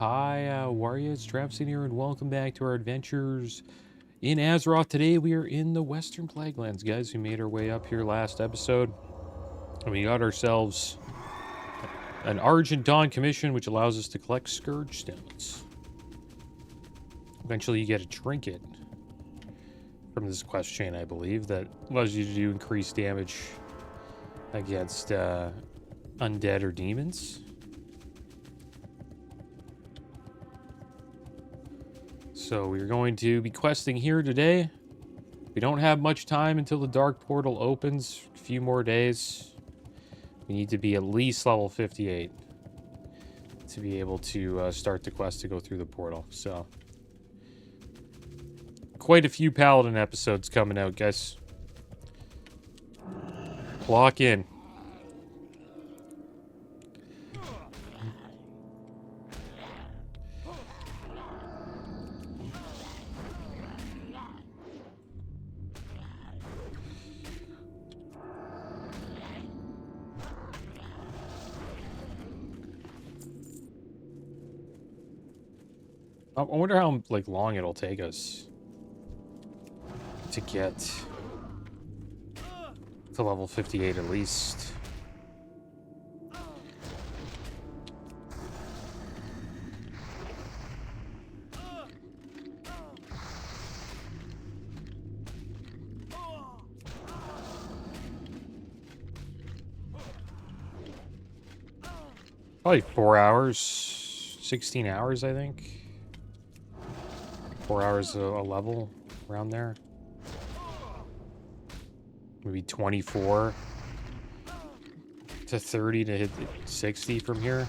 Hi, Waria, it's Travis in here, and welcome back to our adventures in Azeroth. Today we are in the Western Plaguelands, guys. We made our way up here last episode, and we got ourselves an Argent Dawn commission, which allows us to collect Scourge Stones. Eventually you get a trinket from this quest chain, I believe, that allows you to do increased damage against undead or demons. So we're going to be questing here today. We don't have much time until the Dark Portal opens. A few more days. We need to be at least level 58 to be able to start the quest to go through the portal. So quite a few Paladin episodes coming out, guys. Lock in. I wonder how long it'll take us to get to level 58 at least. Probably 4 hours, 16 hours, I think. 4 hours a level, around there. Maybe 24 to 30 to hit 60 from here.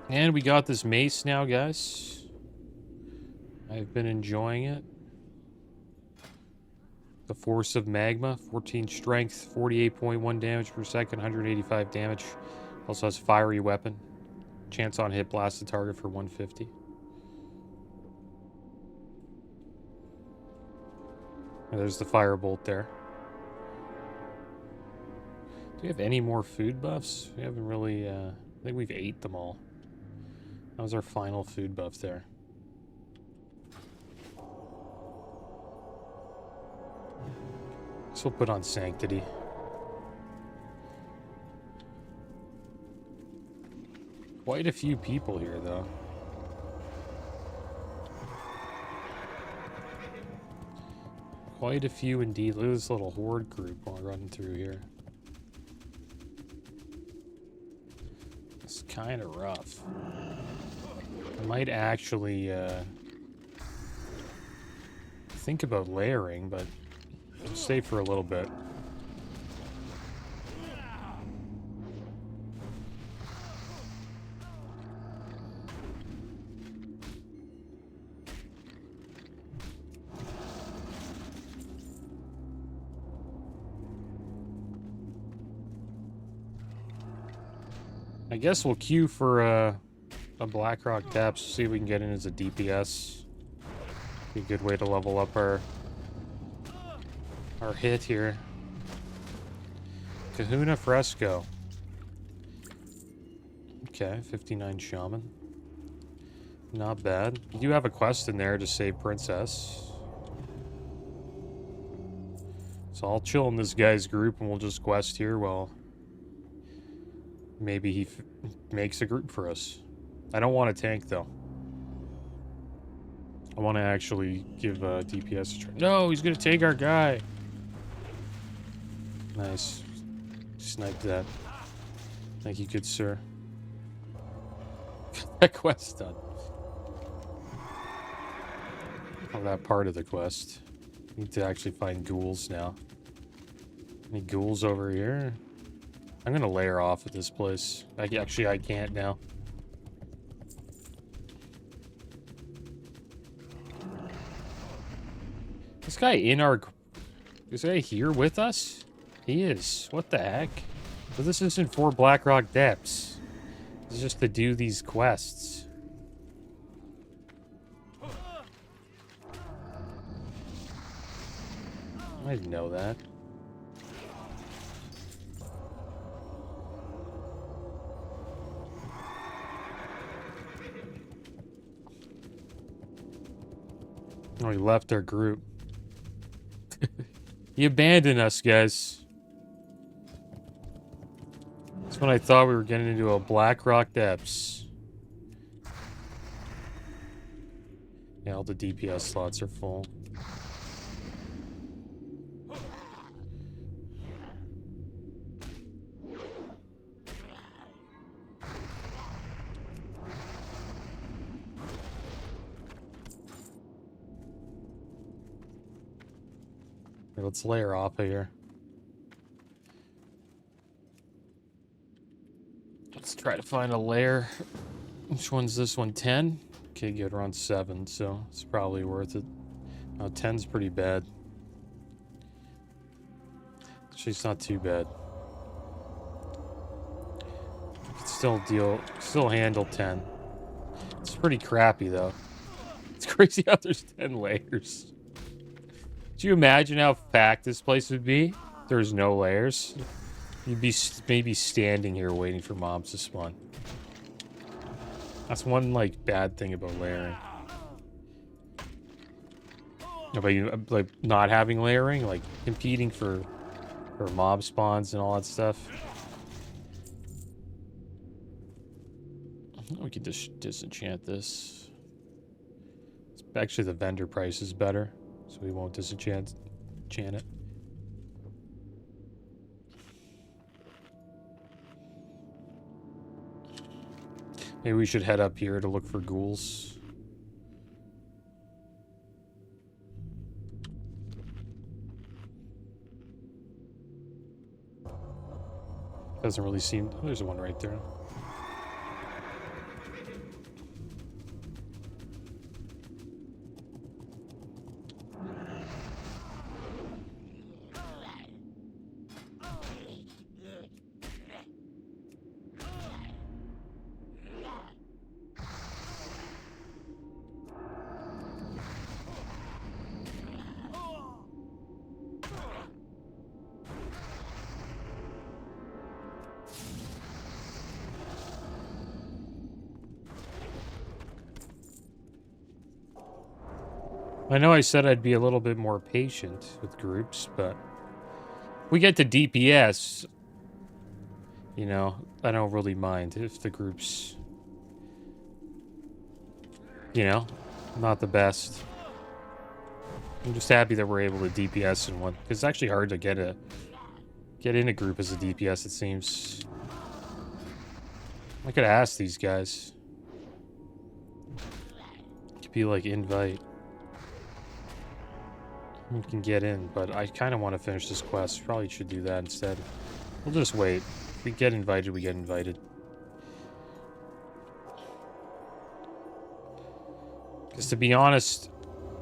And we got this mace now, guys. I've been enjoying it. The Force of Magma, 14 strength, 48.1 damage per second, 185 damage. Also has fiery weapon. Chance on hit, blast the target for 150. And there's the firebolt there. Do we have any more food buffs? We haven't really, I think we've ate them all. That was our final food buff there. So we'll put on Sanctity. Quite a few people here, though. Quite a few indeed. Look at this little horde group while running through here. It's kind of rough. I might actually think about layering, but I'll stay for a little bit. I guess we'll queue for a Blackrock Depths, see if we can get in as a DPS. Be a good way to level up our hit here. Kahuna Fresco. Okay, 59 Shaman. Not bad. You do have a quest in there to save Princess. So I'll chill in this guy's group and we'll just quest here while maybe he makes a group for us. I don't want to tank though. I want to actually give DPS a try. No, he's going to take our guy. Nice. Sniped that. Thank you, good sir. Got that quest done. Oh, that part of the quest. Need to actually find ghouls now. Any ghouls over here? I'm gonna layer off at this place. I can't now. This guy is this guy here with us? He is. What the heck? So this isn't for Blackrock Depths. This is just to do these quests. I didn't know that. Oh, he left our group. He abandoned us, guys. That's when I thought we were getting into a Black Rock depths. Yeah, all the DPS slots are full. Let's layer off of here. Let's try to find a layer. Which one's this one? 10? Okay, good. We're on 7, so it's probably worth it. Oh, 10's pretty bad. Actually, it's not too bad. We can still handle 10. It's pretty crappy, though. It's crazy how there's 10 layers. Do you imagine how packed this place would be? There's no layers. You'd be maybe standing here waiting for mobs to spawn. That's one, like, bad thing about layering. About you, like, not having layering, like, competing for mob spawns and all that stuff. We could just disenchant this. Actually, the vendor price is better. So we won't disenchant it. Maybe we should head up here to look for ghouls. Doesn't really seem... Oh, there's one right there. I know I said I'd be a little bit more patient with groups, but we get to DPS, you know, I don't really mind if the groups, you know, not the best. I'm just happy that we're able to DPS in one, because it's actually hard to get in a group as a DPS, it seems. I could ask these guys. It could be like invite. We can get in, but I kind of want to finish this quest. Probably should do that instead. We'll just wait. If we get invited, we get invited. Because to be honest,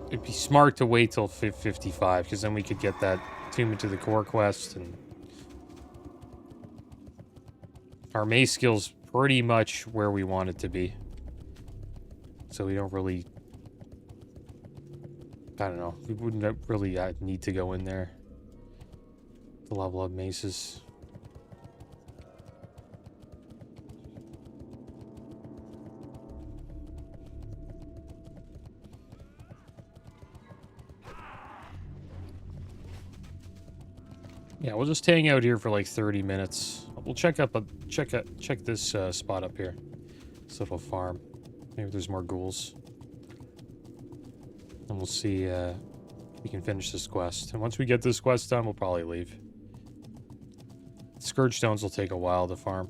it'd be smart to wait till 55, because then we could get that Tomb into the Core quest, and our mace skill's pretty much where we want it to be. So we don't really... I don't know. We wouldn't really need to go in there to level up maces. Yeah, we'll just hang out here for like 30 minutes. We'll check this spot up here. This little farm. Maybe there's more ghouls. And we'll see if we can finish this quest. And once we get this quest done, we'll probably leave. Scourge stones will take a while to farm.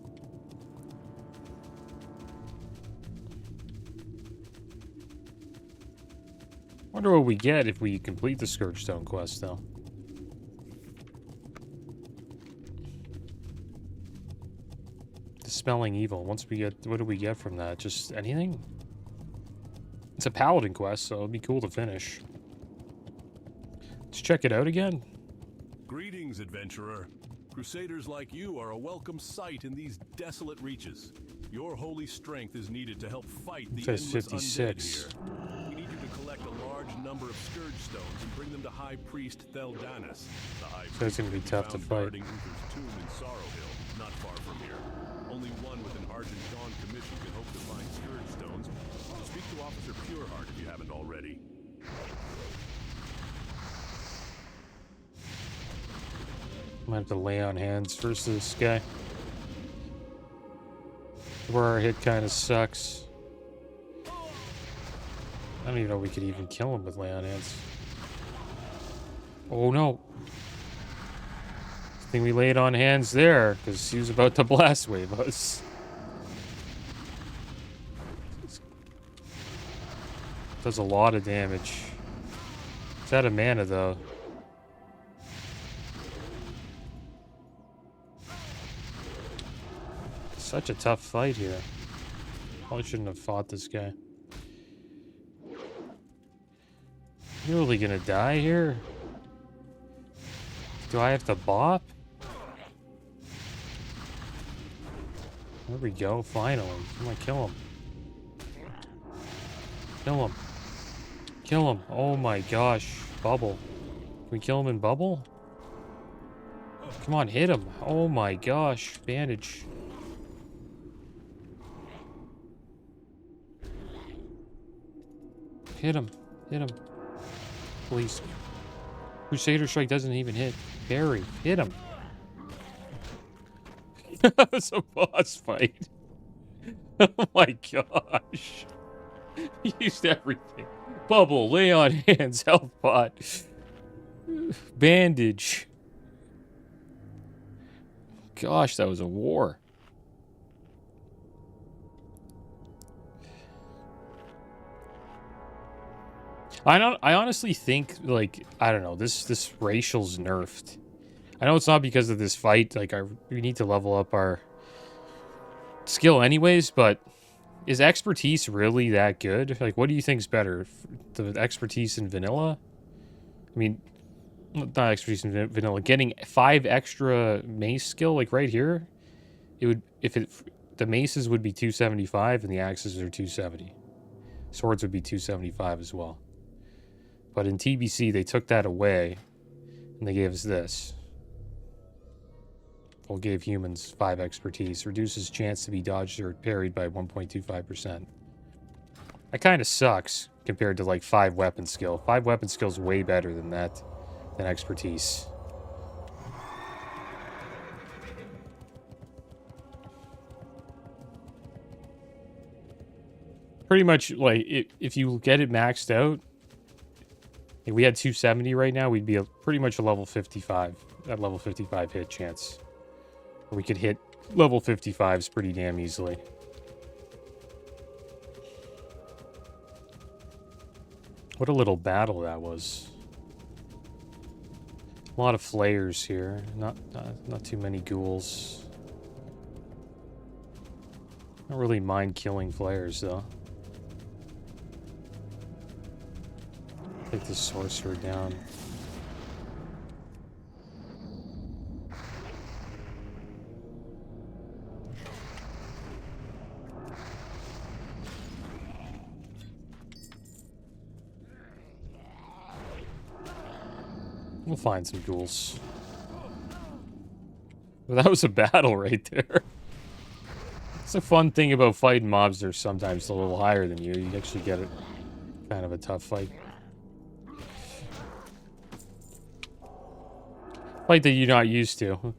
Wonder what we get if we complete the Scourge Stone quest, though. Dispelling evil. Once we get... What do we get from that? Just anything? It's a Paladin quest, so it'd be cool to finish. Let's check it out again. Greetings, adventurer. Crusaders like you are a welcome sight in these desolate reaches. Your holy strength is needed to help fight the endless undead here. We need you to collect a large number of Scourge Stones and bring them to High Priest Theldanis. The High So it's Priest gonna be can tough to found fight. guarding Uther's tomb in Sorrow Hill, not far from here. Only one with an Argent Dawn commission can hope to find Scourge Stones. Speak to Officer Pureheart if you haven't already. Might have to lay on hands versus this guy. Where our hit kind of sucks. I don't even know if we could even kill him with lay on hands. Oh no. I think we laid on hands there because he was about to blast wave us. Does a lot of damage. It's out of mana though. Such a tough fight here. Probably shouldn't have fought this guy. You really gonna die here? Do I have to bop? There we go, finally. Come on, kill him. Kill him. Kill him. Oh my gosh. Bubble. Can we kill him in bubble? Come on, hit him. Oh my gosh. Bandage. Hit him. Hit him. Please. Crusader Strike doesn't even hit. Parry. Hit him. That was a boss fight. Oh my gosh. He used everything. Bubble, lay on hands, health pot. Bandage. Gosh, that was a war. I honestly think, like, I don't know, this racial's nerfed. I know it's not because of this fight, like, we need to level up our skill anyways, but is expertise really that good? Like, what do you think's better? The expertise in vanilla? I mean, not expertise in vanilla. Getting 5 extra mace skill, like right here, it would, the maces would be 275 and the axes are 270. Swords would be 275 as well. But in TBC, they took that away, and they gave us this. Well, gave humans 5 expertise. Reduces chance to be dodged or parried by 1.25%. That kind of sucks compared to, like, 5 weapon skill. 5 weapon skill is way better than that, than expertise. Pretty much, like, if you get it maxed out, if we had 270 right now, we'd be pretty much a level 55. At level 55 hit chance. Or we could hit level 55s pretty damn easily. What a little battle that was. A lot of flayers here. Not too many ghouls. Don't really mind killing flayers though. Take the sorcerer down. We'll find some ghouls. Well, that was a battle right there. It's a fun thing about fighting mobs. They're sometimes a little higher than you. You actually get it. Kind of a tough fight. Fight that you're not used to.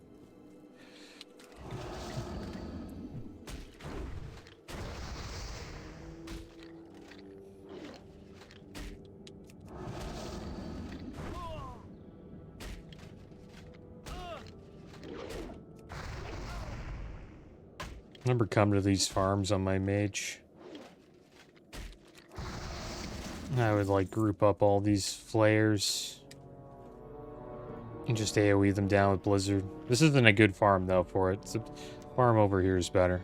I remember coming to these farms on my mage. I would like group up all these flayers and just AoE them down with Blizzard. This isn't a good farm though for it. The farm over here is better.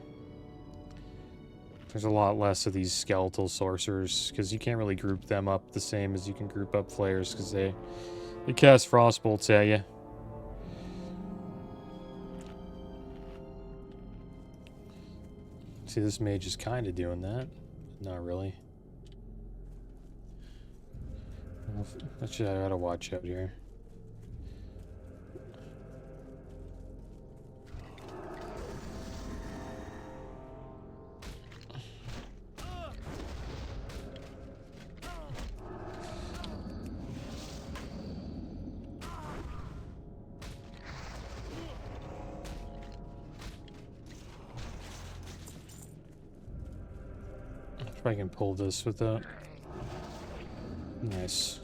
There's a lot less of these skeletal sorcerers because you can't really group them up the same as you can group up flayers because they cast frost bolts at you. See, this mage is kind of doing that. Not really. Actually, I gotta watch out here. If I can pull this with that. Nice.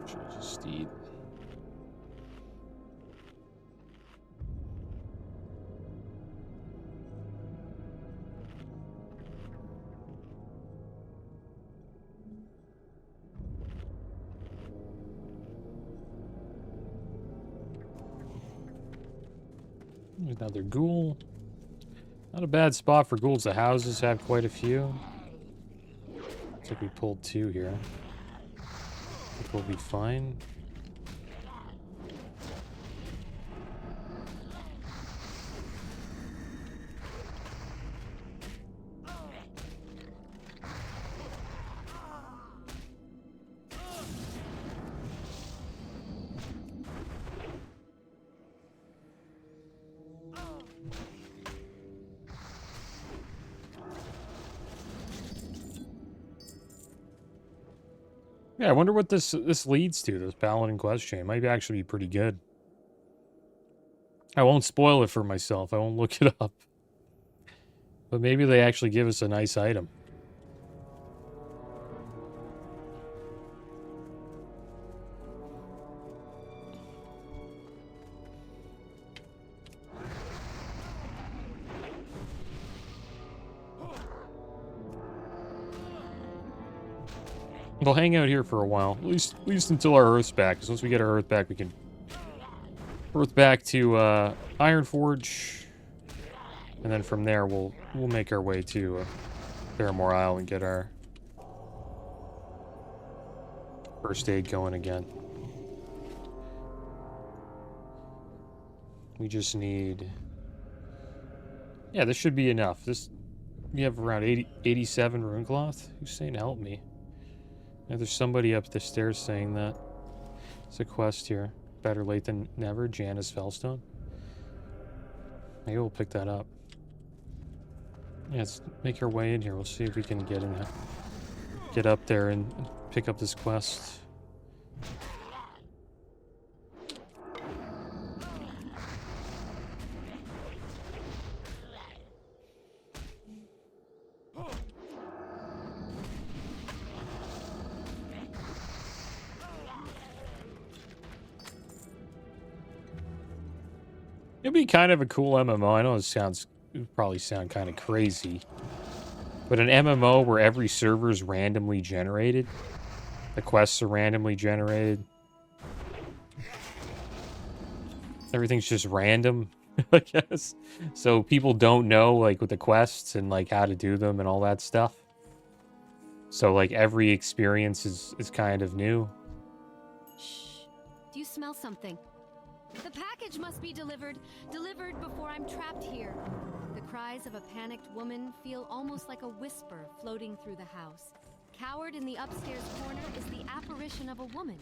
Should just eat. Another ghoul. Not a bad spot for ghouls. The houses have quite a few. Looks like we pulled 2 here. I think we'll be fine. Yeah, I wonder what this leads to, this Paladin quest chain. Might actually be pretty good. I won't spoil it for myself. I won't look it up. But maybe they actually give us a nice item. We'll hang out here for a while, at least until our Earth's back. Because once we get our Earth back, we can Earth back to Ironforge, and then from there we'll make our way to Paramore Isle and get our first aid going again. We just need, yeah, this should be enough. We have around 87 rune cloth. Who's saying help me? Yeah, there's somebody up the stairs saying that. It's a quest here. Better late than never. Janice Fellstone. Maybe we'll pick that up. Yeah, let's make our way in here. We'll see if we can get up there and pick up this quest. It'd be kind of a cool MMO. I know it would probably sound kind of crazy, but an MMO where every server is randomly generated, the quests are randomly generated, everything's just random, I guess. So people don't know like with the quests and like how to do them and all that stuff. So like every experience is kind of new. Shh. Do you smell something? The package must be delivered before I'm trapped here. The cries of a panicked woman feel almost like a whisper floating through the house. Cowered in the upstairs corner is the apparition of a woman.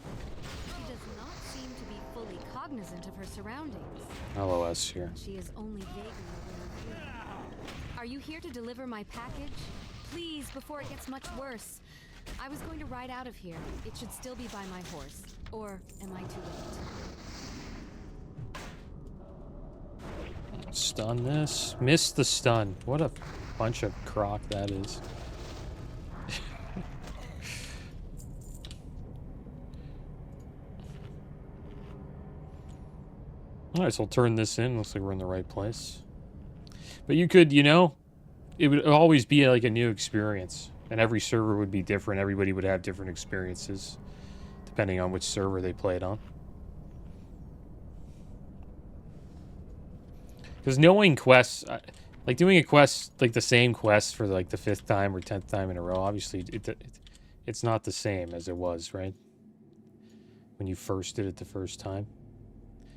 She does not seem to be fully cognizant of her surroundings. LOS here. She is only vaguely aware of you. Are you here to deliver my package? Please, before it gets much worse. I was going to ride out of here. It should still be by my horse. Or am I too late? Stun this. Miss the stun. What a bunch of crock that is. Alright, so I'll turn this in. Looks like we're in the right place. But you could, you know, it would always be like a new experience. And every server would be different. Everybody would have different experiences, depending on which server they played on. Because knowing quests, like doing a quest, like the same quest for like the 5th time or 10th time in a row, obviously it's not the same as it was, right? when you first did it the first time.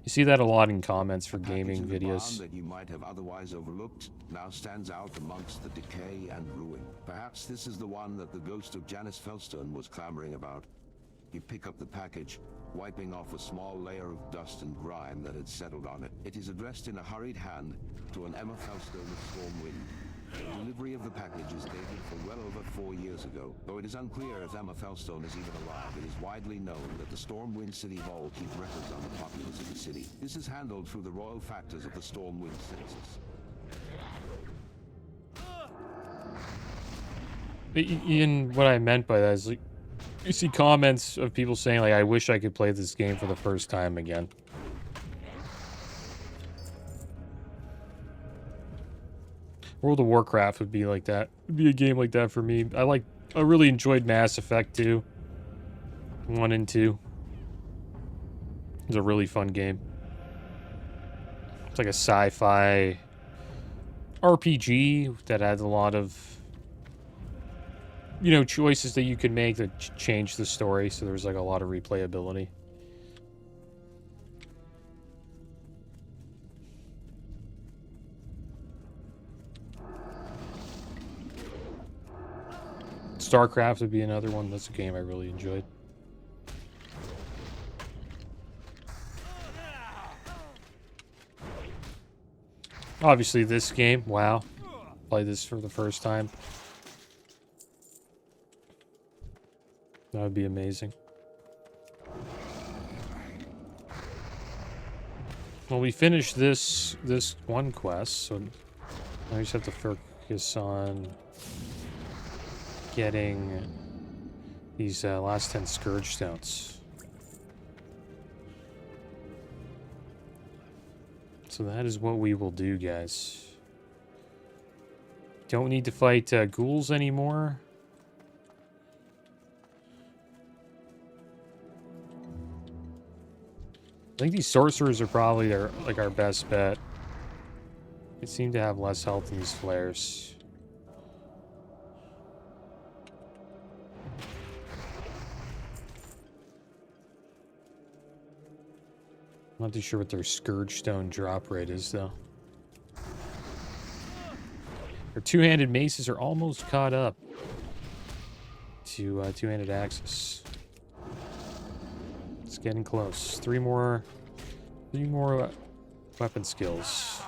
You see that a lot in comments for gaming Package in the videos. barn that you might have otherwise overlooked now stands out amongst the decay and ruin. Perhaps this is the one that the ghost of Janice Felstone was clamoring about. You pick up the package, wiping off a small layer of dust and grime that had settled on it. It is addressed in a hurried hand to an Emma Felstone of Stormwind. The delivery of the package is dated for well over 4 years ago. Though it is unclear if Emma Felstone is even alive, it is widely known that the Stormwind City Hall keeps records on the populace of the city. This is handled through the royal factors of the Stormwind census. Ian, what I meant by that is, like, you see comments of people saying, like, I wish I could play this game for the first time again. World of Warcraft would be like that. It'd be a game like that for me. I really enjoyed Mass Effect 2. 1 and 2. It was a really fun game. It's like a sci-fi RPG that had a lot of, you know, choices that you could make that change the story, so there was like a lot of replayability. StarCraft would be another one. That's a game I really enjoyed. Obviously this game, wow. Play this for the first time. That would be amazing. Well, we finished this one quest, so now we just have to focus on getting these last 10 Scourge Stones. So that is what we will do, guys. Don't need to fight ghouls anymore. I think these sorcerers are probably our best bet. They seem to have less health than these flares. Not too sure what their Scourge Stone drop rate is, though. Their two-handed maces are almost caught up to two-handed axes. It's getting close. Three more weapon skills.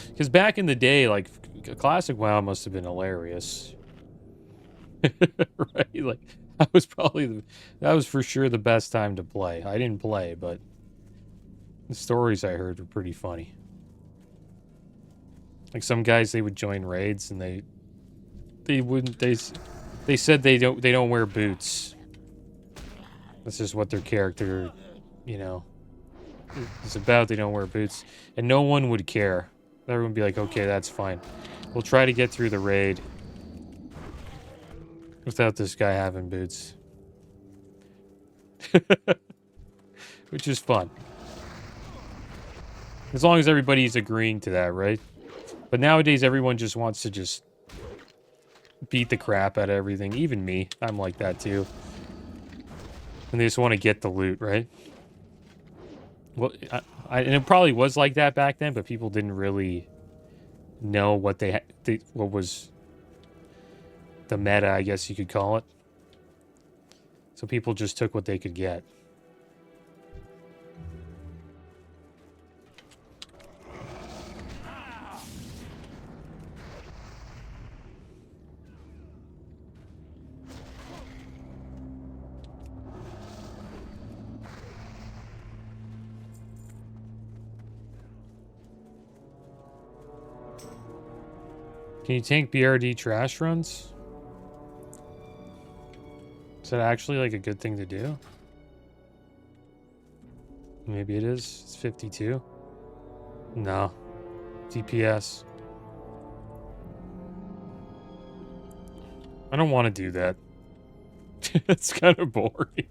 Because back in the day, like, Classic WoW must have been hilarious. Right? Like, that was for sure the best time to play. I didn't play, but the stories I heard were pretty funny. Like, some guys, they would join raids and they said they don't wear boots. That's just what their character, you know, is about. They don't wear boots, and no one would care. Everyone would be like, okay, that's fine. We'll try to get through the raid without this guy having boots. Which is fun. As long as everybody's agreeing to that, right? But nowadays, everyone just wants to just beat the crap out of everything. Even me. I'm like that, too. And they just want to get the loot, right? Well, and it probably was like that back then, but people didn't really know what what was the meta, I guess you could call it. So people just took what they could get. Can you tank BRD trash runs? Is that actually like a good thing to do? Maybe it is. It's 52. No. DPS. I don't want to do that. It's kind of boring.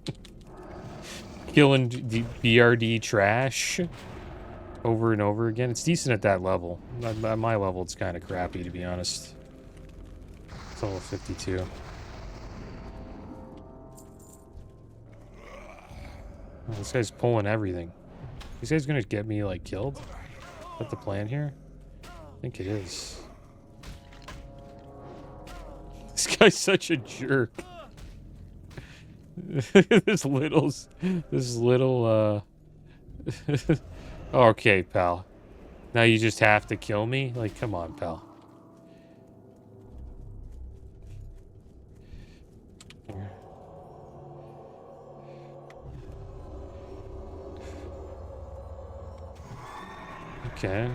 Killing BRD trash. over and over again. It's decent at that level. At my level, it's kind of crappy, to be honest. It's level 52. Oh, this guy's pulling everything. This guy's gonna get me, like, killed? Is that the plan here? I think it is. This guy's such a jerk. this little, okay, pal. Now you just have to kill me? Like, come on, pal. Okay.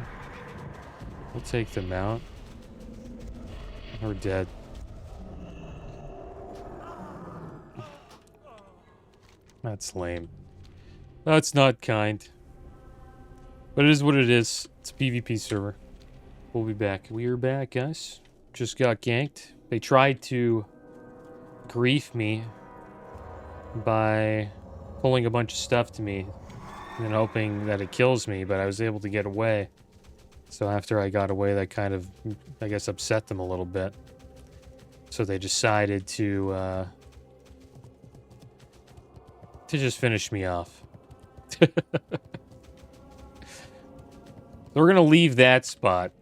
We'll take them out. We're dead. That's lame. That's not kind. But it is what it is. It's a PvP server. We'll be back. We are back, guys. Just got ganked. They tried to grief me by pulling a bunch of stuff to me and hoping that it kills me, but I was able to get away. So after I got away, that kind of, I guess, upset them a little bit. So they decided to just finish me off. We're going to leave that spot.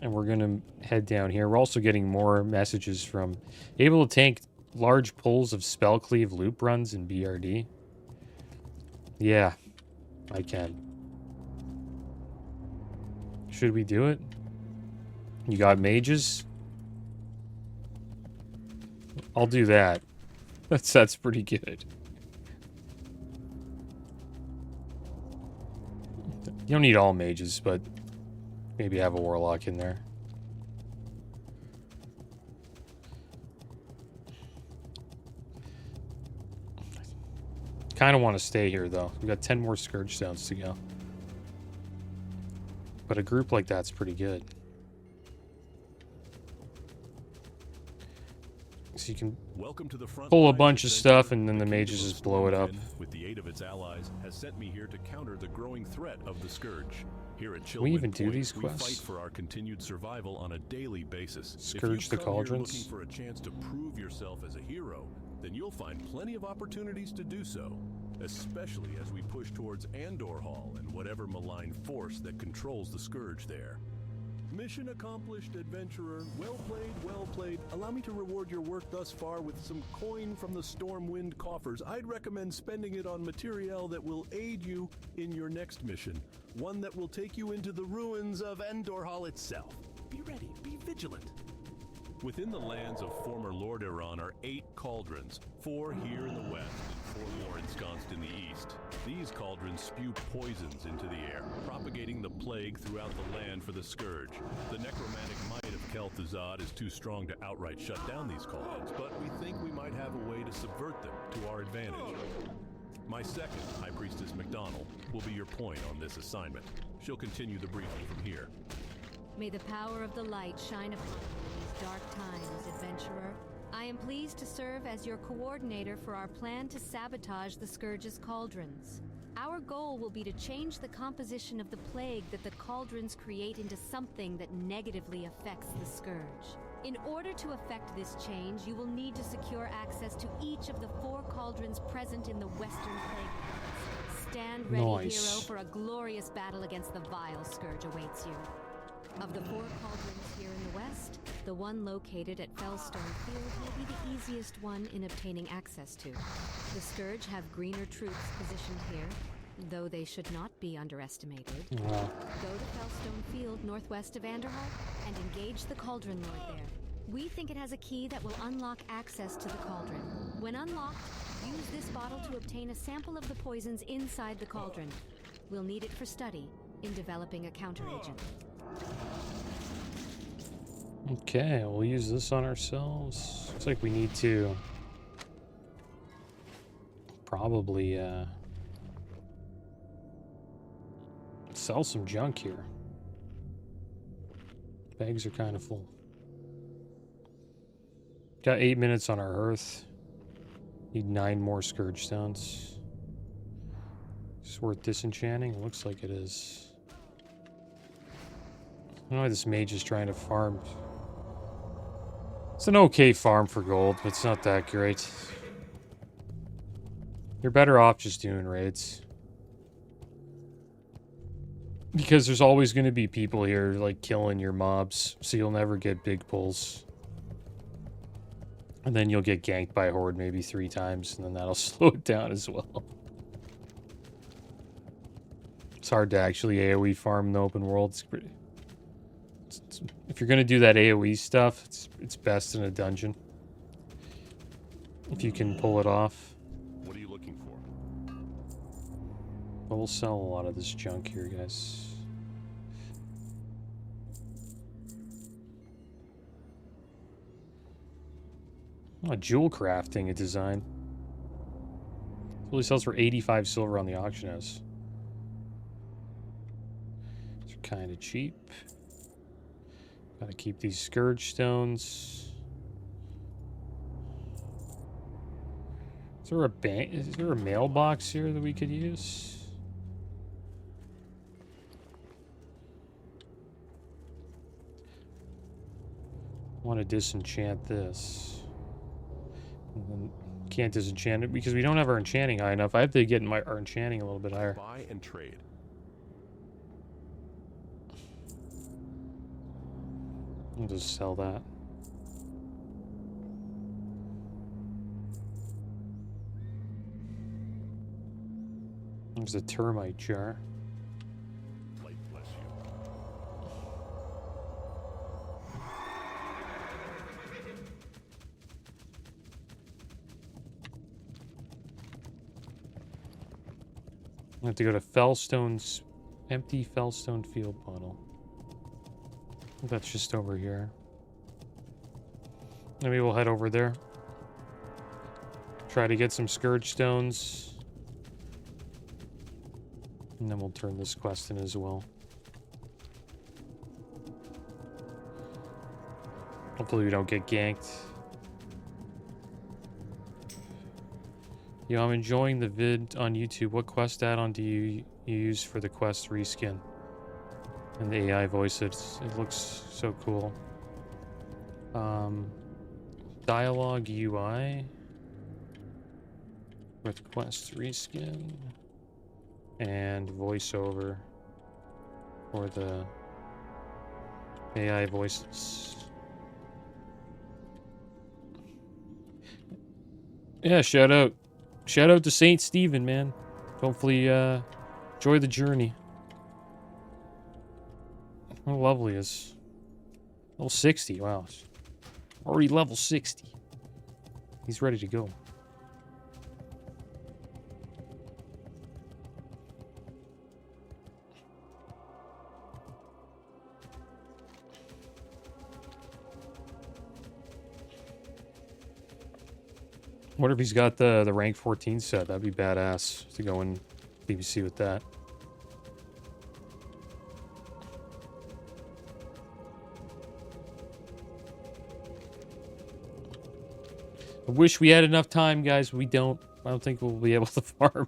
And we're going to head down here. We're also getting more messages from able to tank large pulls of spell cleave loop runs in BRD. Yeah, I can. Should we do it? You got mages? I'll do that. That's pretty good. You don't need all mages, but maybe have a warlock in there. Kind of want to stay here, though. We've got 10 more Scourge Stones to go. But a group like that's pretty good. So you can pull a bunch of stuff and then the mages just blow it up. With the aid of its allies, has sent me here to counter the growing threat of the Scourge. Here at Can we even do these we quests? fight for our continued survival on a daily basis. Scourge the Cauldrons. Looking for a chance to prove yourself as a hero, then you'll find plenty of opportunities to do so, especially as we push towards Andor Hall and whatever malign force that controls the Scourge there. Mission accomplished, adventurer. Well played, well played. Allow me to reward your work thus far with some coin from the Stormwind coffers. I'd recommend spending it on materiel that will aid you in your next mission. One that will take you into the ruins of Andor Hall itself. Be ready, be vigilant. Within the lands of former Lord Iran are 8 cauldrons, 4 here in the west and 4 more ensconced in the east. These cauldrons spew poisons into the air, propagating the plague throughout the land for the Scourge. The necromantic might of Kel'Thuzad is too strong to outright shut down these cauldrons, but we think we might have a way to subvert them to our advantage. My second, High Priestess McDonald, will be your point on this assignment. She'll continue the briefing from here. May the power of the light shine upon you in these dark times, adventurer. I am pleased to serve as your coordinator for our plan to sabotage the Scourge's cauldrons. Our goal will be to change the composition of the plague that the cauldrons create into something that negatively affects the Scourge. In order to effect this change, you will need to secure access to each of the 4 cauldrons present in the Western Plague. Stand ready, hero, for a glorious battle against the vile Scourge awaits you. Of the 4 cauldrons here in the west, the one located at Fellstone Field will be the easiest one in obtaining access to. The Scourge have greener troops positioned here, though they should not be underestimated. Go to Fellstone Field northwest of Anderhall and engage the Cauldron Lord there. We think it has a key that will unlock access to the cauldron. When unlocked, use this bottle to obtain a sample of the poisons inside the cauldron. We'll need it for study in developing a counteragent. Okay, we'll use this on ourselves. Looks like we need to probably sell some junk here. Bags are kind of full. Got 8 minutes on our hearth. Need 9 more Scourge Stones. Is this worth disenchanting? Looks like it is. I don't know why this mage is trying to farm. It's an okay farm for gold, but it's not that great. You're better off just doing raids. Because there's always going to be people here, like, killing your mobs, so you'll never get big pulls. And then you'll get ganked by a horde maybe 3 times, and then that'll slow it down as well. It's hard to actually AoE farm in the open world. It's pretty... if you're going to do that AoE stuff, it's best in a dungeon. If you can pull it off. What are you looking for? But we'll sell a lot of this junk here, guys. Oh, jewel crafting a design. It only sells for 85 silver on the auction house. These are kind of cheap. Gotta keep these scourge stones. Is there a mailbox here that we could use? I want to disenchant this. Can't disenchant it because we don't have our enchanting high enough. I have to get our enchanting a little bit higher. Buy and trade. I'll just sell that. There's a termite jar. Light bless you. I have to go to Fellstone's empty Fellstone field bottle. That's just over here. Maybe we'll head over there. Try to get some Scourge Stones. And then we'll turn this quest in as well. Hopefully we don't get ganked. Yo, I'm enjoying the vid on YouTube. What quest add-on do you use for the quest reskin? And the AI voice, it looks so cool. Dialogue UI with quest reskin and voiceover for the AI voices. Yeah, shout out to Saint Stephen, man. Hopefully enjoy the journey. How lovely is level 60? Wow, already level 60. He's ready to go. Wonder if he's got the rank 14 set. That'd be badass to go in TBC with that. I wish we had enough time, guys. We don't. I don't think we'll be able to farm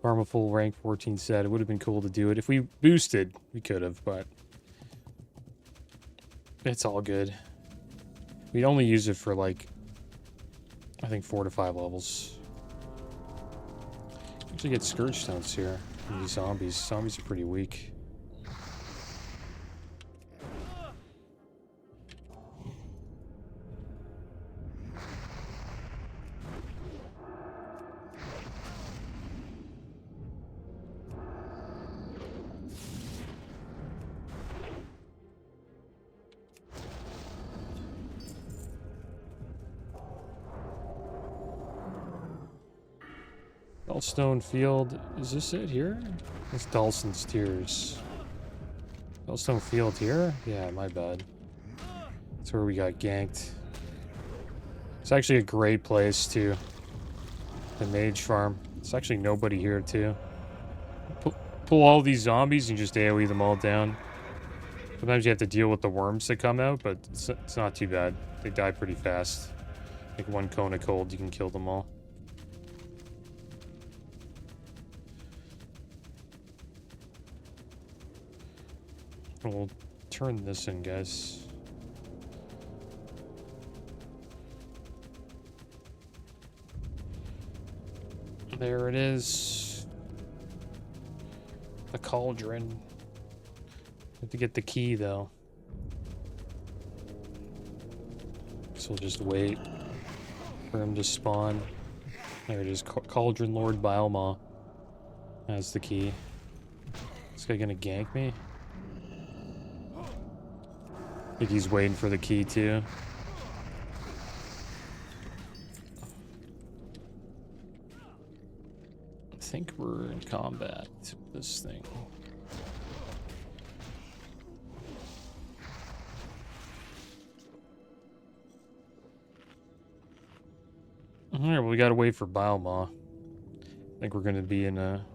a full rank 14 set. It would have been cool to do it. If we boosted, we could have, but it's all good. We'd only use it for, like, I think 4 to 5 levels. Actually get Scourge Stones here. And these zombies. Zombies are pretty weak. Stone Field, is this it here? It's Dulcin's Tears. Stone Field here? Yeah, my bad. That's where we got ganked. It's actually a great place to the mage farm. It's actually nobody here too. Pull all these zombies and just AoE them all down. Sometimes you have to deal with the worms that come out, but it's not too bad. They die pretty fast. Like 1 cone of cold, you can kill them all. We'll turn this in, guys. There it is. The cauldron. Have to get the key, though. So we'll just wait for him to spawn. There it is. Cauldron Lord Bielma has the key. This guy gonna gank me? I think he's waiting for the key, too. I think we're in combat with this thing. Alright, well, we gotta wait for Bielma. I think we're gonna be in a...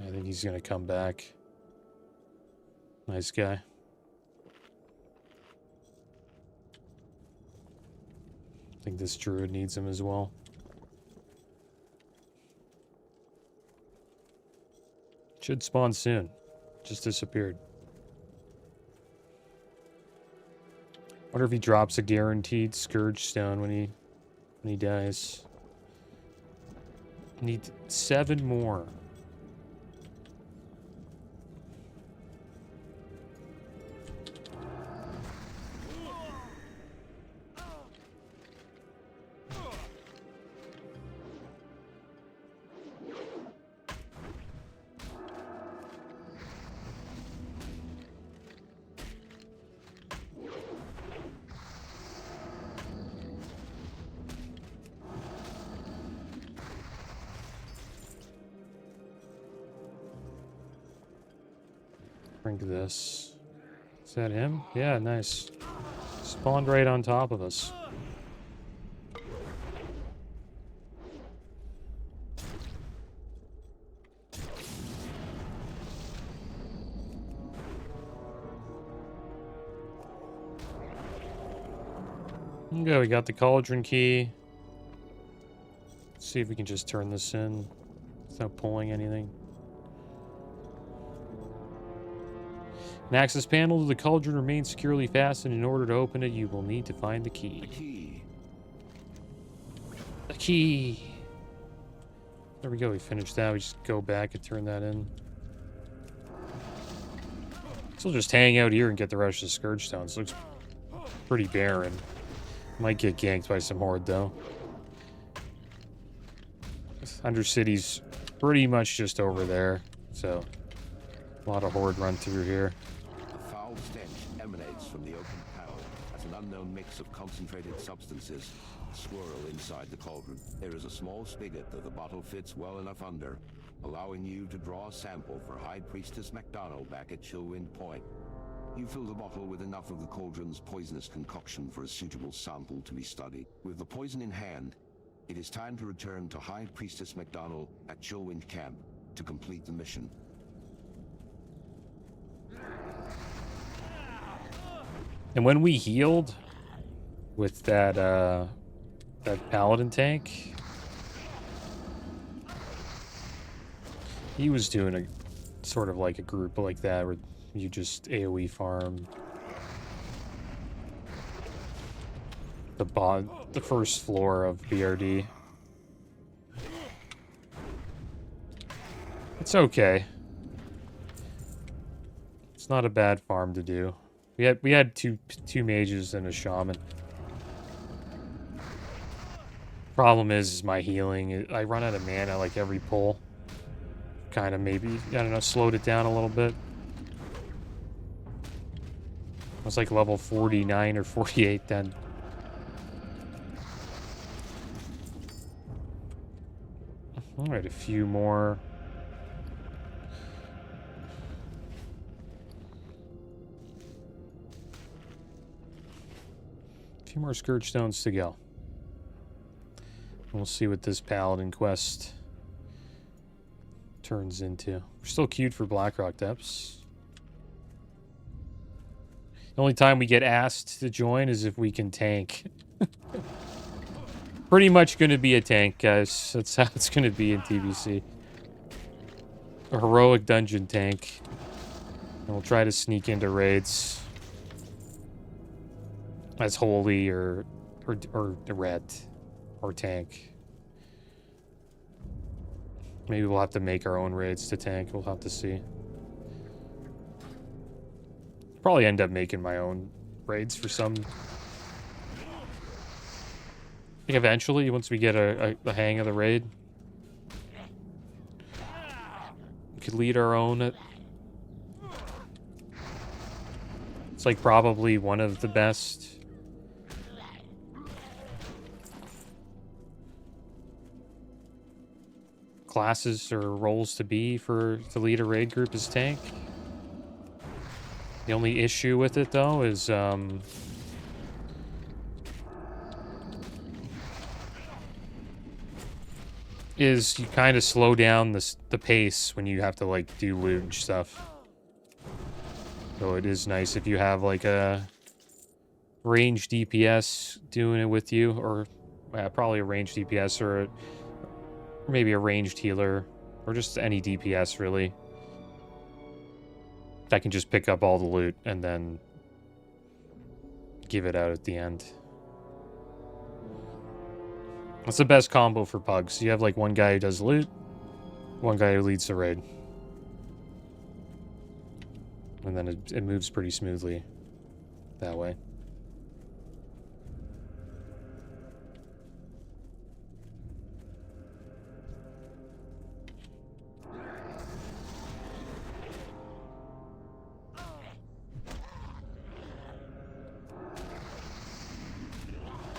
I think he's gonna come back. Nice guy. I think this druid needs him as well. Should spawn soon. Just disappeared. Wonder if he drops a guaranteed Scourge Stone when he dies. Need 7 more. Drink this. Is that him? Yeah, nice. Spawned right on top of us. Okay, we got the cauldron key. Let's see if we can just turn this in without pulling anything. An access panel to the cauldron remains securely fastened. In order to open it, you will need to find the key. The key. The key! There we go, we finished that. We just go back and turn that in. So we'll just hang out here and get the rest of the Scourge Stones. Looks pretty barren. Might get ganked by some Horde, though. Undercity's pretty much just over there, so a lot of Horde run through here. A foul stench emanates from the open panel as an unknown mix of concentrated substances swirl inside the cauldron. There is a small spigot that the bottle fits well enough under, allowing you to draw a sample for High Priestess MacDonald back at Chillwind Point. You fill the bottle with enough of the cauldron's poisonous concoction for a suitable sample to be studied. With the poison in hand, it is time to return to High Priestess MacDonald at Chillwind Camp to complete the mission. And when we healed with that Paladin tank, he was doing a sort of like a group like that where you just AoE farm the first floor of BRD. It's okay. It's not a bad farm to do. We had two mages and a shaman. Problem is my healing. I run out of mana like every pull. Kind of maybe, I don't know, slowed it down a little bit. I was like level 49 or 48 then. Alright, a few more. A few more Scourge Stones to go. We'll see what this Paladin quest turns into. We're still queued for Blackrock Depths. The only time we get asked to join is if we can tank. Pretty much going to be a tank, guys. That's how it's going to be in TBC. a heroic dungeon tank. And we'll try to sneak into raids as holy or red or tank. Maybe we'll have to make our own raids to tank. We'll have to see. Probably end up making my own raids for some. I think eventually, once we get a hang of the raid, we could lead our own. It's like probably one of the best classes or roles to lead a raid group is tank. The only issue with it though is you kind of slow down the pace when you have to like do loot and stuff. So it is nice if you have like a ranged DPS doing it with you, or probably a ranged DPS or maybe a ranged healer, or just any DPS really. That can just pick up all the loot and then give it out at the end. That's the best combo for pugs. You have like one guy who does loot, one guy who leads the raid. And then it moves pretty smoothly that way.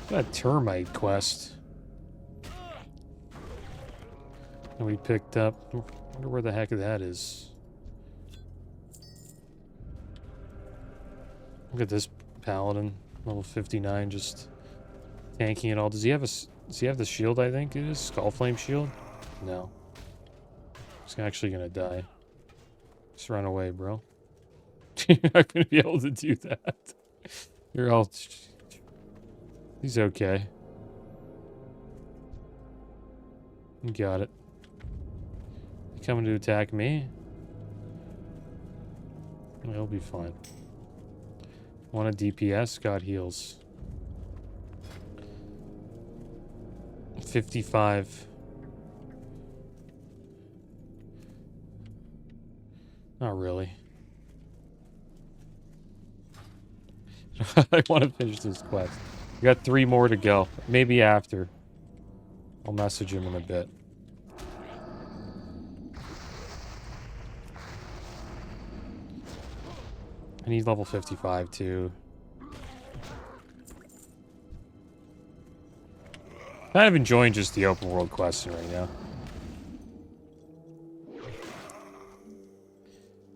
Got a termite quest. And we picked up. I wonder where the heck that is. Look at this Paladin, level 59, just tanking it all. Does he have the shield? I think it is Skullflame shield. No, he's actually gonna die. Just run away, bro. You're not gonna be able to do that. You're all. He's okay. You got it. You coming to attack me? He'll be fine. Want a DPS? Got heals. 55. Not really. I want to finish this quest. We got 3 more to go. Maybe after. I'll message him in a bit. I need level 55 too. Kind of enjoying just the open world quests right now.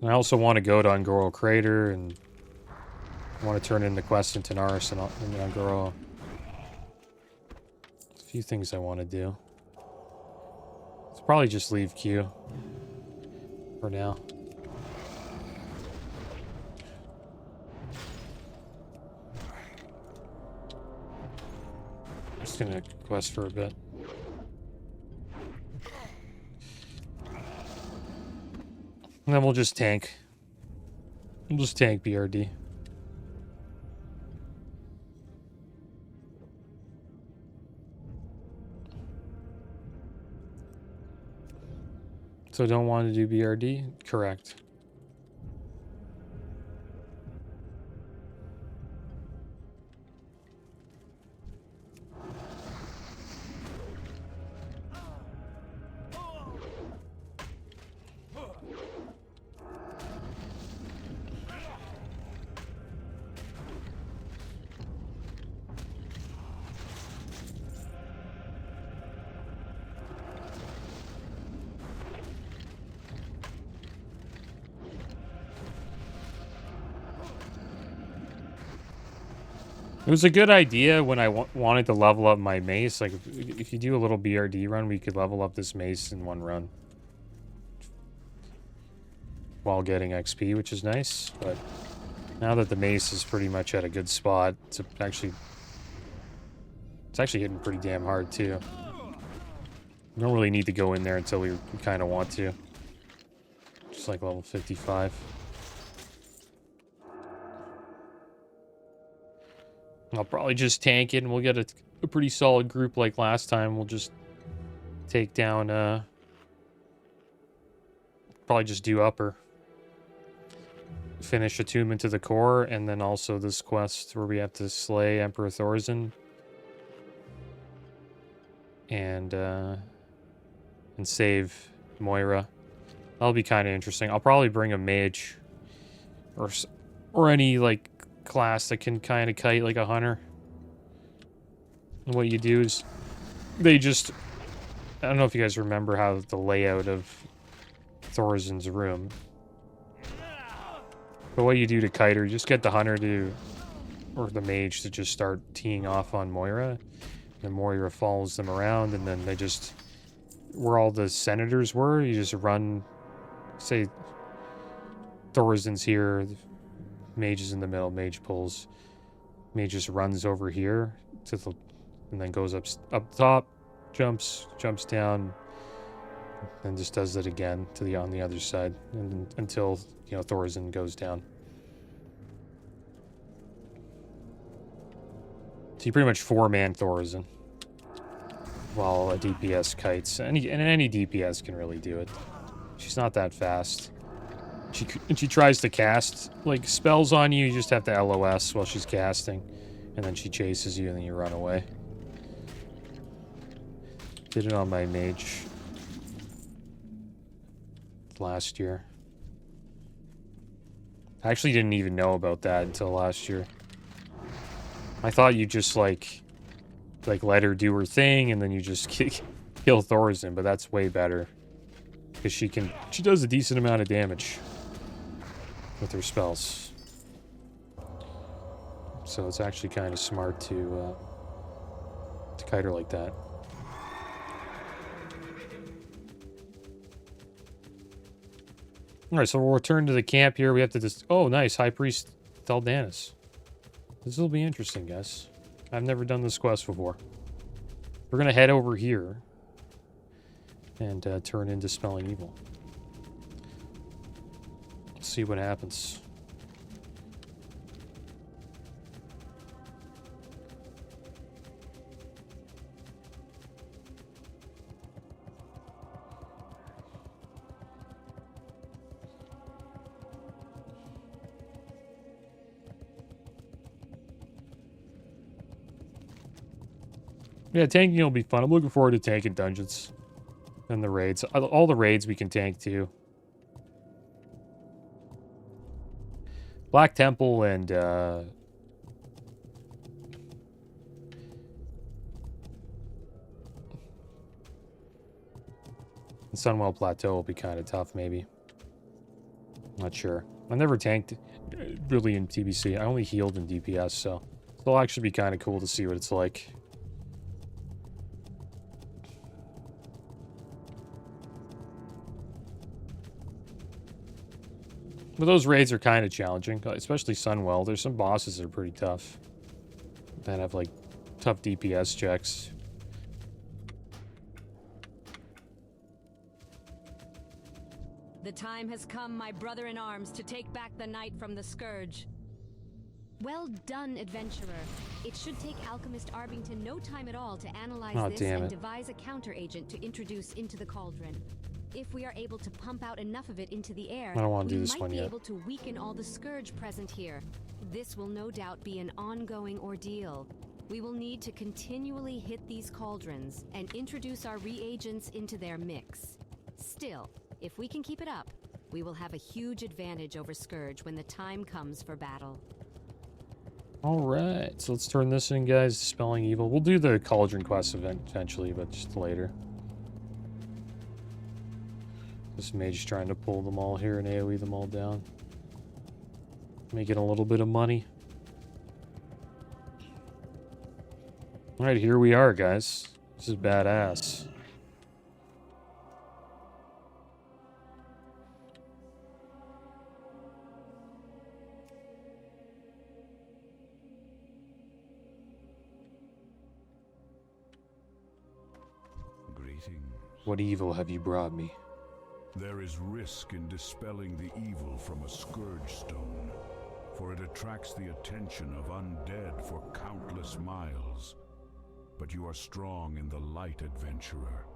And I also want to go to Ungoro Crater, and I want to turn in the quest in Tanaris and Ungoro. A few things I want to do. Let's probably just leave Q for now. Just gonna quest for a bit. And then we'll just tank. We'll just tank BRD. So don't want to do BRD? Correct. It was a good idea when I wanted to level up my mace. Like, if you do a little BRD run, we could level up this mace in one run. While getting XP, which is nice. But now that the mace is pretty much at a good spot, it's actually hitting pretty damn hard, too. We don't really need to go in there until we kind of want to. It's like level 55. I'll probably just tank it and we'll get a pretty solid group like last time. We'll just take down, probably just do upper. Finish Attunement to the Core, and then also this quest where we have to slay Emperor Thorzen. And save Moira. That'll be kind of interesting. I'll probably bring a mage. Or any, like, class that can kind of kite like a hunter. And what you do is they just... I don't know if you guys remember how the layout of Thorzen's room. But what you do to kite her, you just get the hunter to... or the mage to just start teeing off on Moira. And Moira follows them around, and then they just... where all the senators were, you just run... say... Thorzen's here, mage is in the middle, mage pulls. Mage just runs over here to the... and then goes up top, jumps down, and just does it again to the on the other side, and until, you know, Thorzen goes down. So you pretty much 4-man Thorzen, while a DPS kites. And any DPS can really do it. She's not that fast. She tries to cast like spells on you. You just have to LOS while she's casting, and then she chases you, and then you run away. Did it on my mage last year. I actually didn't even know about that until last year. I thought you just like let her do her thing, and then you just kill Thorzen, but that's way better. Because she does a decent amount of damage with her spells. So it's actually kind of smart to kite her like that. Alright, so we'll return to the camp here. We have to just... oh, nice. High Priest Thaldanis. This will be interesting, guys. I've never done this quest before. We're going to head over here and turn in Dispelling Evil. Let's see what happens. Yeah, tanking will be fun. I'm looking forward to tanking dungeons and the raids. All the raids we can tank too. Black Temple and Sunwell Plateau will be kind of tough, maybe. Not sure. I never tanked really in TBC. I only healed in DPS, so it'll actually be kind of cool to see what it's like. But those raids are kind of challenging, especially Sunwell. There's some bosses that are pretty tough. That have, like, tough DPS checks. The time has come, my brother-in-arms, to take back the night from the Scourge. Well done, adventurer. It should take Alchemist Arbington no time at all to analyze Oh, this damn and it. devise a counter-agent to introduce into the cauldron. If we are able to pump out enough of it into the air, I don't want to we do this might one be yet. able to weaken all the Scourge present here. This will no doubt be an ongoing ordeal. We will need to continually hit these cauldrons and introduce our reagents into their mix. Still, if we can keep it up, we will have a huge advantage over Scourge when the time comes for battle. Alright, so let's turn this in, guys. Dispelling Evil. We'll do the Cauldron quest eventually, but just later. This mage trying to pull them all here and AoE them all down. Making a little bit of money. Alright, here we are, guys. This is badass. Greetings. What evil have you brought me? There is risk in dispelling the evil from a scourge stone, for it attracts the attention of undead for countless miles. But you are strong in the light, adventurer,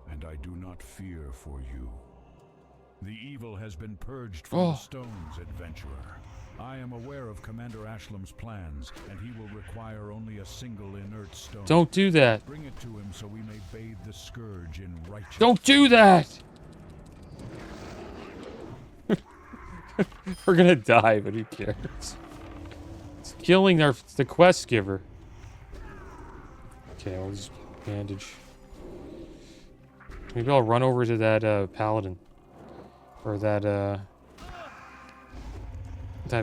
and I do not fear for you. The evil has been purged from the stones, adventurer. I am aware of Commander Ashlam's plans, and he will require only a single inert stone. Don't do that. Bring it to him so we may bathe the scourge in righteousness. Don't do that! We're gonna die, but who cares? It's killing the quest giver. Okay, I'll just bandage. Maybe I'll run over to that Paladin. Or that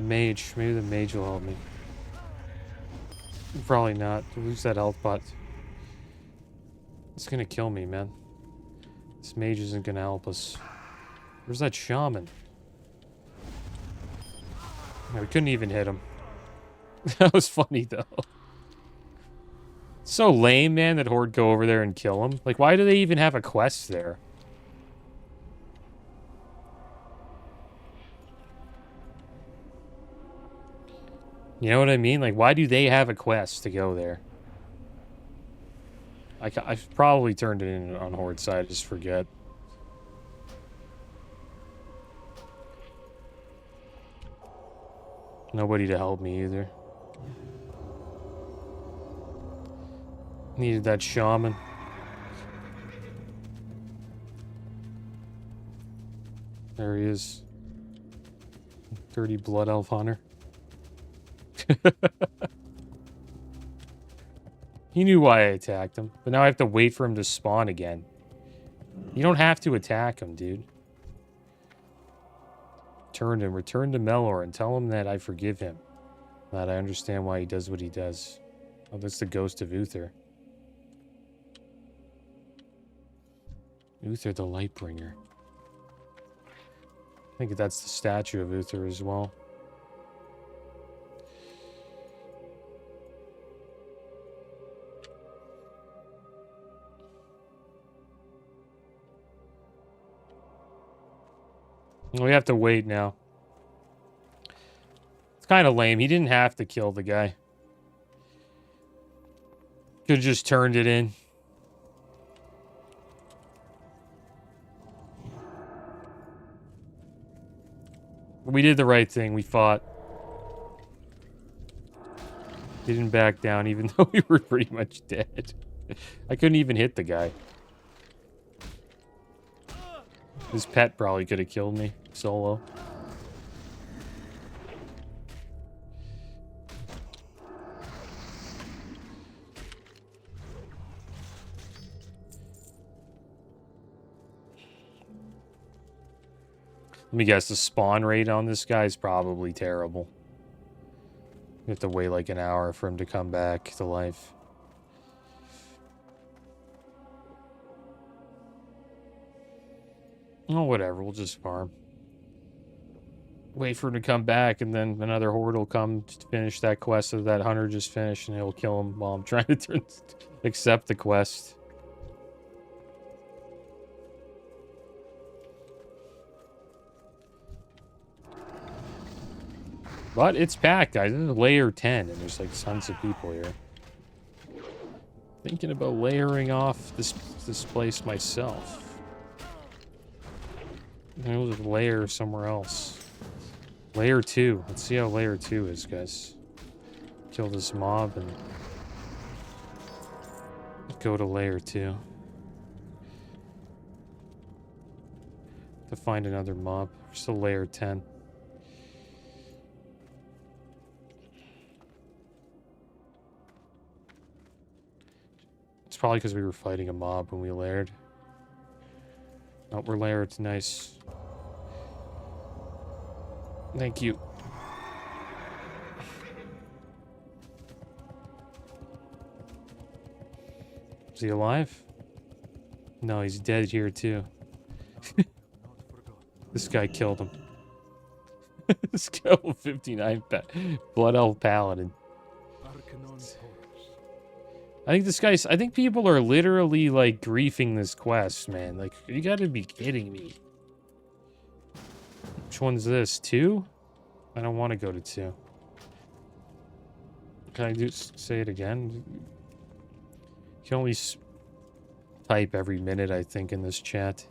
mage. Maybe the mage will help me. Probably not. Lose that health pot. It's gonna kill me, man. This mage isn't gonna help us. Where's that shaman? No, we couldn't even hit him. That was funny, though. So lame, man, that Horde go over there and kill him. Like, why do they even have a quest there? You know what I mean? Like, why do they have a quest to go there? I've probably turned it in on Horde side, just forget. Nobody to help me either. Needed that shaman. There he is. Dirty blood elf hunter. He knew why I attacked him, but now I have to wait for him to spawn again. You don't have to attack him, dude. Return to Melor and tell him that I forgive him. That I understand why he does what he does. Oh, that's the ghost of Uther. Uther the Lightbringer. I think that's the statue of Uther as well. We have to wait now. It's kind of lame. He didn't have to kill the guy. Could have just turned it in. We did the right thing. We fought. Didn't back down even though we were pretty much dead. I couldn't even hit the guy. His pet probably could have killed me solo. Let me guess, the spawn rate on this guy is probably terrible. You have to wait like an hour for him to come back to life. Oh, whatever. We'll just farm. Wait for him to come back, and then another horde will come to finish that quest that that hunter just finished, and he'll kill him while I'm trying to accept the quest. But it's packed, guys. This is layer 10, and there's like tons of people here. Thinking about layering off this place myself. I'll just layer somewhere else. Layer 2. Let's see how layer 2 is, guys. Kill this mob and go to layer 2. To find another mob. We're still layer 10. It's probably because we were fighting a mob when we layered. Oh, we're layered. It's nice. Thank you. Is he alive? No, he's dead here too. This guy killed him. This killed 59 Blood Elf Paladin. I think people are literally like griefing this quest, man. Like, you gotta be kidding me. Which one's this? 2? I don't want to go to 2. Can I say it again? You can only type every minute, I think, in this chat.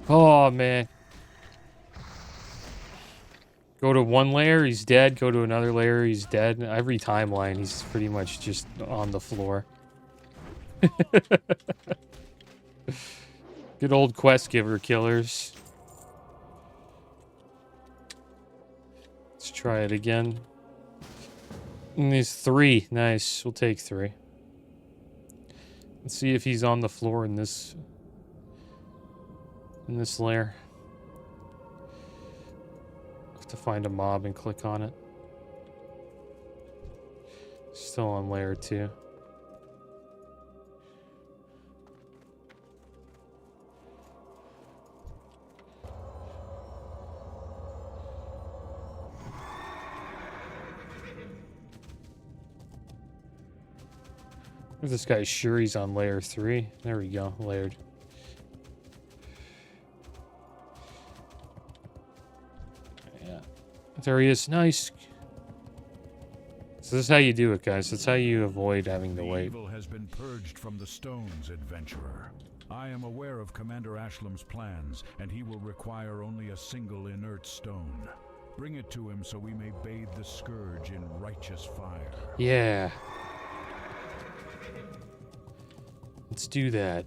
Oh, man. Go to one layer, he's dead. Go to another layer, he's dead. Every timeline, he's pretty much just on the floor. Good old quest giver killers. Let's try it again. And there's 3. Nice. We'll take 3. Let's see if he's on the floor in this layer. Have to find a mob and click on it. Still on layer 2. If this guy's sure he's on layer 3. There we go, layered. Yeah. There he is. Nice. So this is how you do it, guys. That's how you avoid having to wait. Evil has been purged from the stones, adventurer. I am aware of Commander Ashlam's plans, and he will require only a single inert stone. Bring it to him so we may bathe the scourge in righteous fire. Yeah. Let's do that.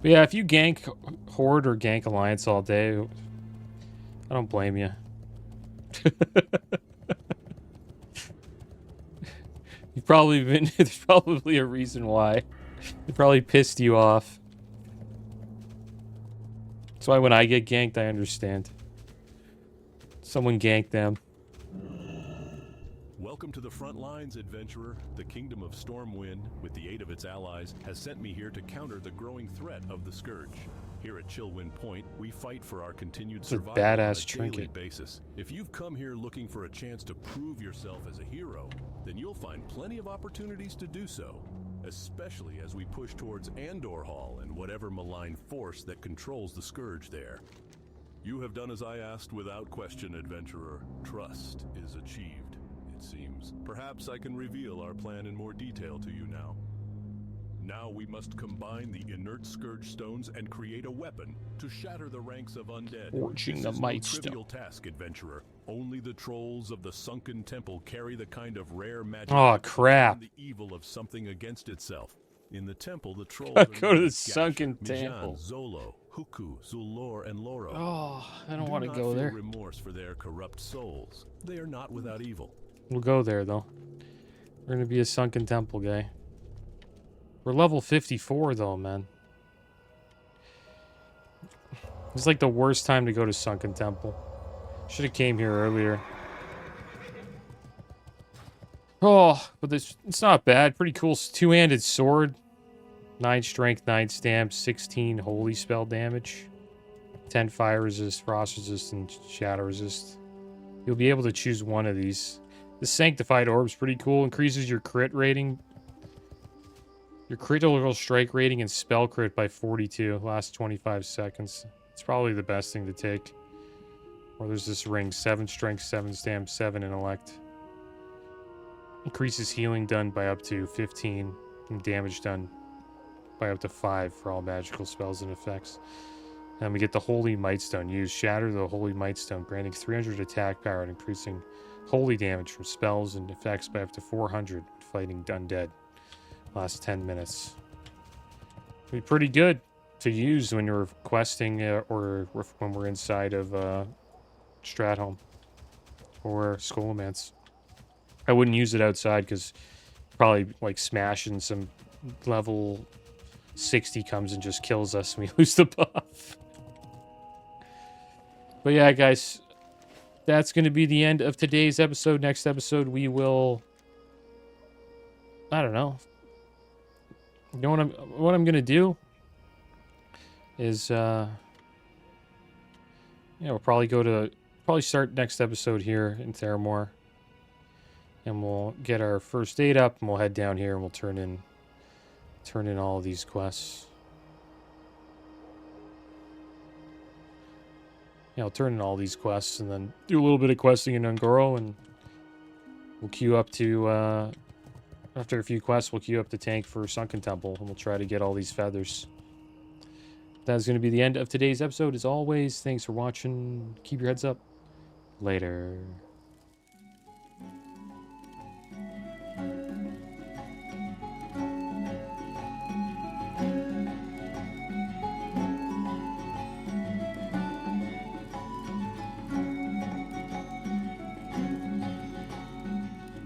But yeah, if you gank Horde or gank Alliance all day, I don't blame you. You've probably been, there's probably a reason why. It probably pissed you off. That's why when I get ganked, I understand. Someone ganked them. Welcome to the front lines, adventurer. The Kingdom of Stormwind, with the aid of its allies, has sent me here to counter the growing threat of the Scourge. Here at Chillwind Point, we fight for our continued survival badass on a daily trinket. basis. If you've come here looking for a chance to prove yourself as a hero, then you'll find plenty of opportunities to do so, especially as we push towards Andor Hall and whatever malign force that controls the Scourge there. You have done as I asked without question, adventurer. Trust is achieved, it seems. Perhaps I can reveal our plan in more detail to you now. Now we must combine the inert Scourge stones and create a weapon to shatter the ranks of undead. Forging the This is Might no trivial Stone. task, adventurer. Only the trolls of the sunken temple carry the kind of rare magic Oh, that can crap. turn the evil of something against itself. In the temple, the trolls Go are to known the as sunken Gasher, temple. Mijan, Zolo, Huku, Zulor, and Loro. Oh, I don't Do want to not go feel there. remorse for their corrupt souls. They are not without evil. We'll go there, though. We're going to be a sunken temple guy. We're level 54, though, man. It's like the worst time to go to sunken temple. Should have came here earlier. Oh, but this, it's not bad. Pretty cool two-handed sword. 9 strength, 9 stamp, 16 holy spell damage. 10 fire resist, frost resist, and shadow resist. You'll be able to choose one of these. The sanctified orb's pretty cool. Increases your crit rating. Your critical strike rating and spell crit by 42. Last 25 seconds. It's probably the best thing to take. Or there's this ring. 7 strength, 7 stamp, 7 intellect. Increases healing done by up to 15. And damage done by up to 5 for all magical spells and effects. And we get the Holy Mightstone. Use Shatter the Holy Mightstone, granting 300 attack power and increasing holy damage from spells and effects by up to 400, fighting undead. Last 10 minutes. Be pretty good to use when you're questing or when we're inside of Stratholme or Scholomance. I wouldn't use it outside because probably like smashing some level 60 comes and just kills us and we lose the buff. But yeah, guys, that's going to be the end of today's episode. Next episode, we will, I don't know. You know what I'm going to do is, we'll probably start next episode here in Theramore. And we'll get our first aid up, and we'll head down here, and we'll turn in all of these quests. Yeah, I'll turn in all these quests, and then do a little bit of questing in Ungoro, and we'll queue up to, after a few quests, we'll queue up the tank for Sunken Temple, and we'll try to get all these feathers. That's going to be the end of today's episode. As always, thanks for watching. Keep your heads up. Later.